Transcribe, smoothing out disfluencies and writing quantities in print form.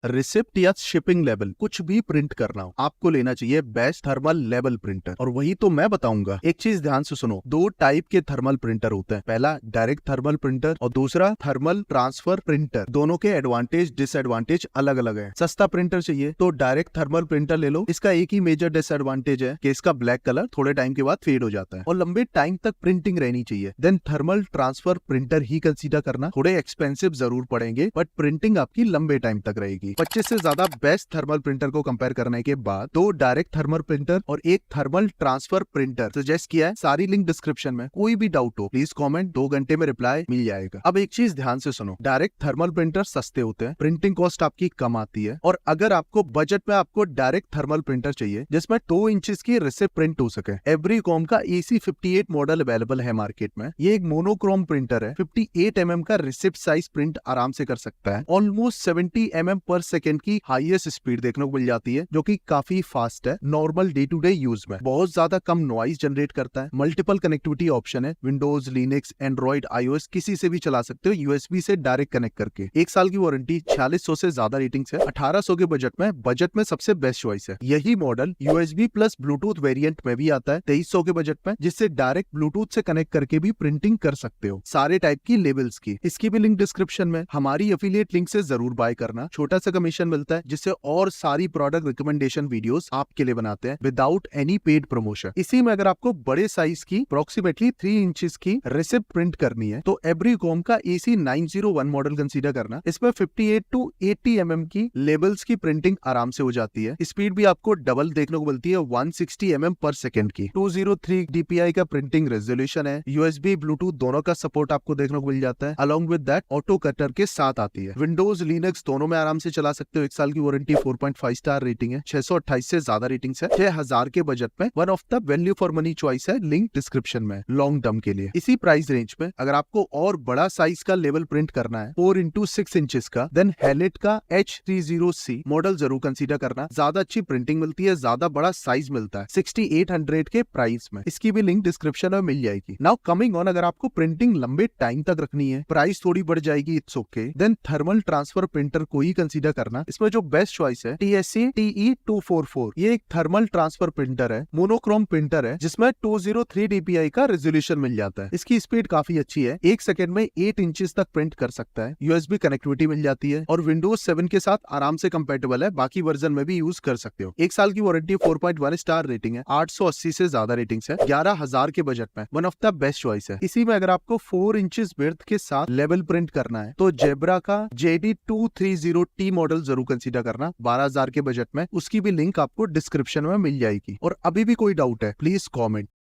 Receipt या shipping level कुछ भी प्रिंट करना हो, आपको लेना चाहिए बेस्ट थर्मल लेवल प्रिंटर। और वही तो मैं बताऊंगा। एक चीज ध्यान से सुनो, दो टाइप के थर्मल प्रिंटर होते हैं, पहला डायरेक्ट थर्मल प्रिंटर और दूसरा थर्मल ट्रांसफर प्रिंटर। दोनों के एडवांटेज डिसएडवांटेज अलग अलग है। सस्ता प्रिंटर चाहिए तो डायरेक्ट थर्मल प्रिंटर ले लो। इसका एक ही मेजर डिसएडवांटेज है कि इसका ब्लैक कलर थोड़े टाइम के बाद फेड हो जाता है और लंबे टाइम तक प्रिंटिंग रहनी चाहिए। देन थर्मल ट्रांसफर प्रिंटर ही कंसीडर करना। थोड़े एक्सपेंसिव जरूर पड़ेंगे बट प्रिंटिंग आपकी लंबे टाइम तक रहेगी। 25 से ज्यादा बेस्ट थर्मल प्रिंटर को कंपेयर करने के बाद दो डायरेक्ट थर्मल प्रिंटर और एक थर्मल ट्रांसफर प्रिंटर सजेस्ट किया है। सारी लिंक डिस्क्रिप्शन में। कोई भी डाउट हो प्लीज कमेंट, 2 घंटे में रिप्लाई मिल जाएगा। अब एक चीज ध्यान से सुनो, डायरेक्ट थर्मल प्रिंटर सस्ते होते हैं, प्रिंटिंग कॉस्ट आपकी कम आती है। और अगर आपको बजट में आपको डायरेक्ट थर्मल प्रिंटर चाहिए जिसमें 2 इंचेस की रिसिप्ट प्रिंट हो सके, एवरीकॉम का AC58 मॉडल अवेलेबल है मार्केट में। ये एक मोनोक्रोम प्रिंटर है। 58 mm का रिसिप्ट साइज प्रिंट आराम से कर सकता है। ऑलमोस्ट 70 mm पर सेकेंड की हाईएस्ट स्पीड देखने को मिल जाती है जो कि काफी फास्ट है। Normal day to day use में बहुत ज्यादा कम नॉइज जनरेट करता है। मल्टीपल कनेक्टिविटी ऑप्शन है, विंडोज, लिनक्स, एंड्रॉइड, iOS किसी से भी चला सकते हो USB से डायरेक्ट कनेक्ट करके। 1 साल की वारंटी, 4600 से ज्यादा रेटिंग्स है। 1800 के बजट में सबसे बेस्ट चॉइस है। यही model USB plus Bluetooth variant में भी आता है 2300 के बजट में, जिससे डायरेक्ट ब्लूटूथ से कनेक्ट करके भी प्रिंटिंग कर सकते हो सारे टाइप की लेवल्स की। इसकी भी लिंक डिस्क्रिप्शन में। हमारी एफिलिएट लिंक से जरूर बाय करना, छोटा सा कमीशन मिलता है जिससे और सारी प्रोडक्ट रिकमेंडेशन वीडियोस आपके लिए बनाते हैं विदाउट एनी पेड प्रमोशन। इसी में अगर आपको बड़े साइज की अप्रोक्सीमेटली 3 इंचेस की रिसिप्ट प्रिंट करनी है तो एवरीकॉम का AC901 मॉडल कंसीडर करना। इसमें 58 to 80 mm की लेबल्स की प्रिंटिंग आराम से हो जाती है। स्पीड भी आपको डबल देखने को मिलती है 160 mm पर सेकेंड की। 203 DPI का प्रिंटिंग रेजोल्यूशन है। USB ब्लूटूथ दोनों का सपोर्ट आपको देखने को मिल जाता है। Along with that auto cutter के साथ आती है। विंडोज, लिनक्स दोनों में आराम से चला सकते हो। 1 साल की वारंटी, 4.5 स्टार रेटिंग है। 628 से ज्यादा रेटिंग्स है। 6000 के बजट में one of the value for money choice है। लिंक डिस्क्रिप्शन में। लॉन्ग टर्म के लिए इसी प्राइस रेंज में अगर आपको और बड़ा साइज का लेवल प्रिंट करना है 4x6 इंचेस का, देन हेलेट का H30C मॉडल जरूर कंसीडर करना। ज्यादा अच्छी प्रिंटिंग मिलती है, ज्यादा बड़ा साइज मिलता है 6800 के प्राइस में। इसकी भी लिंक डिस्क्रिप्शन में मिल जाएगी। नाउ कमिंग ऑन, अगर आपको प्रिंटिंग लंबे टाइम तक रखनी है, प्राइस थोड़ी बढ़ जाएगी, it's okay, then thermal transfer printer को ही कंसीडर करना। इसमें जो बेस्ट चॉइस है TSC TE244। ये एक थर्मल ट्रांसफर प्रिंटर है, मोनोक्रोम प्रिंटर है जिसमें 203 DPI का रेजोल्यूशन मिल जाता है। इसकी स्पीड काफी अच्छी है, 1 सेकंड में 8 इंचेस तक प्रिंट कर सकता है। USB कनेक्टिविटी मिल जाती है और विंडोज 7 के साथ आराम से कंपेटेबल है। बाकी वर्जन में भी यूज कर सकते हो। 1 साल की वारंटी, 4.1 स्टार रेटिंग है। 880 से ज्यादा रेटिंग्स है। 11000 के बजट में one of the best choice है। इसी में अगर आपको 4 इंचेस विड्थ के साथ लेवल प्रिंट करना है तो जेब्रा का JD230T मॉडल जरूर कंसीडर करना 12000 के बजट में। उसकी भी लिंक आपको डिस्क्रिप्शन में मिल जाएगी। और अभी भी कोई डाउट है प्लीज कॉमेंट।